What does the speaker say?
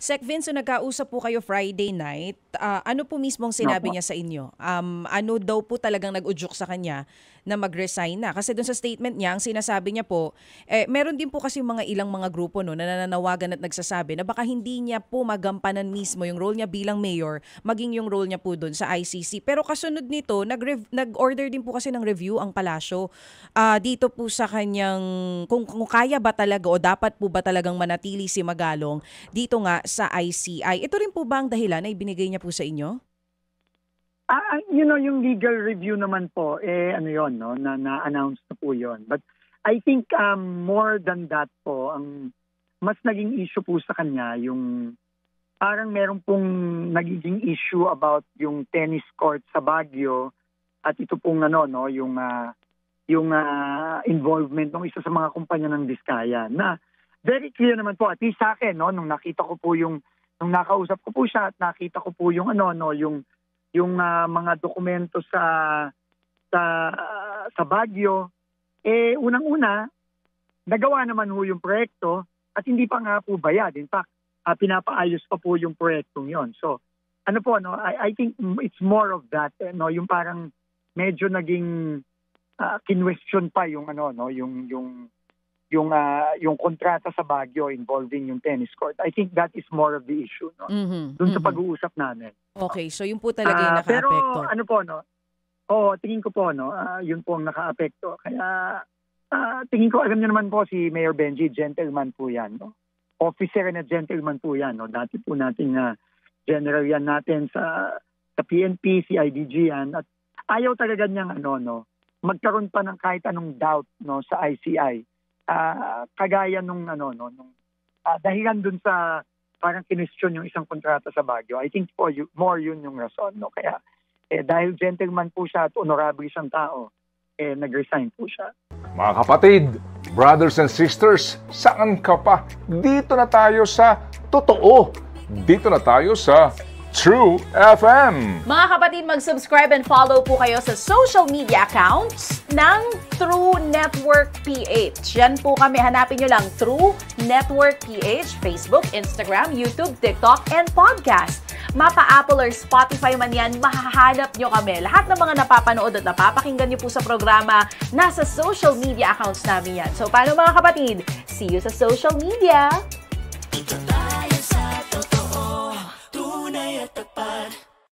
Sec Vince, so nagkausap po kayo Friday night. Ano po mismo ang sinabi Opo. niya sa inyo? Ano daw po talagang nag-udyok sa kanya na mag-resign na? Kasi doon sa statement niya, ang sinasabi niya po, meron din po kasi ilang mga grupo no, na nananawagan at nagsasabi na baka hindi niya po magampanan mismo yung role niya bilang mayor, maging yung role niya po doon sa ICC. Pero kasunod nito, nag-order din po kasi ng review ang palasyo dito po sa kanyang, kung kaya ba talaga o dapat po ba talagang manatili si Magalong dito nga sa ICI. Ito rin po ba ang dahilan na ibinigay niya po sa inyo? Yung legal review naman po, ano yun, no? Na-announce na po yun. But I think more than that po, ang mas naging issue po sa kanya, yung parang meron pong nagiging issue about yung tennis court sa Baguio at ito pong yung involvement ng isa sa mga kumpanya ng Diskaya na very clear naman po, at least sa akin, no, nung nakita ko po nung nakausap ko po siya at nakita ko po yung mga dokumento sa Baguio, unang-una, nagawa naman ho yung proyekto at hindi pa nga po bayad. In fact, pinapaayos pa po yung proyektong yon. So, I think it's more of that, yung parang medyo naging kinwestiyon pa yung yung kontrata sa Baguio involving yung tennis court. I think that is more of the issue, no? Doon sa pag-uusap namin. Okay, so yun po talaga yung naka-apekto. Pero tingin ko po, yun po ang naka-apekto. Kaya tingin ko, alam niyo naman po si Mayor Benji, gentleman po yan, no? Officer and a gentleman po yan, no? Dati po nating general yan natin sa PNP, si IDG yan. At ayaw talaga niyang magkaroon pa ng kahit anong doubt, no, sa ICI. Kagaya nung dahilan dun sa parang kinwestiyon yung isang kontrata sa Baguio. I think more yun yung rason, no? Kaya dahil gentleman po siya at honorable siyang tao, nag-resign po siya. Mga kapatid, brothers and sisters, saan ka pa? Dito na tayo sa totoo. Dito na tayo sa True FM. Mga kapatid, mag-subscribe and follow po kayo sa social media accounts ng True Network PH. Yan po kami. Hanapin nyo lang True Network PH, Facebook, Instagram, YouTube, TikTok, and podcast. Mapa Apple or Spotify man yan, mahahanap nyo kami. Lahat ng mga napapanood at napapakinggan nyo po sa programa, nasa social media accounts namin yan. So, paano mga kapatid? See you sa social media!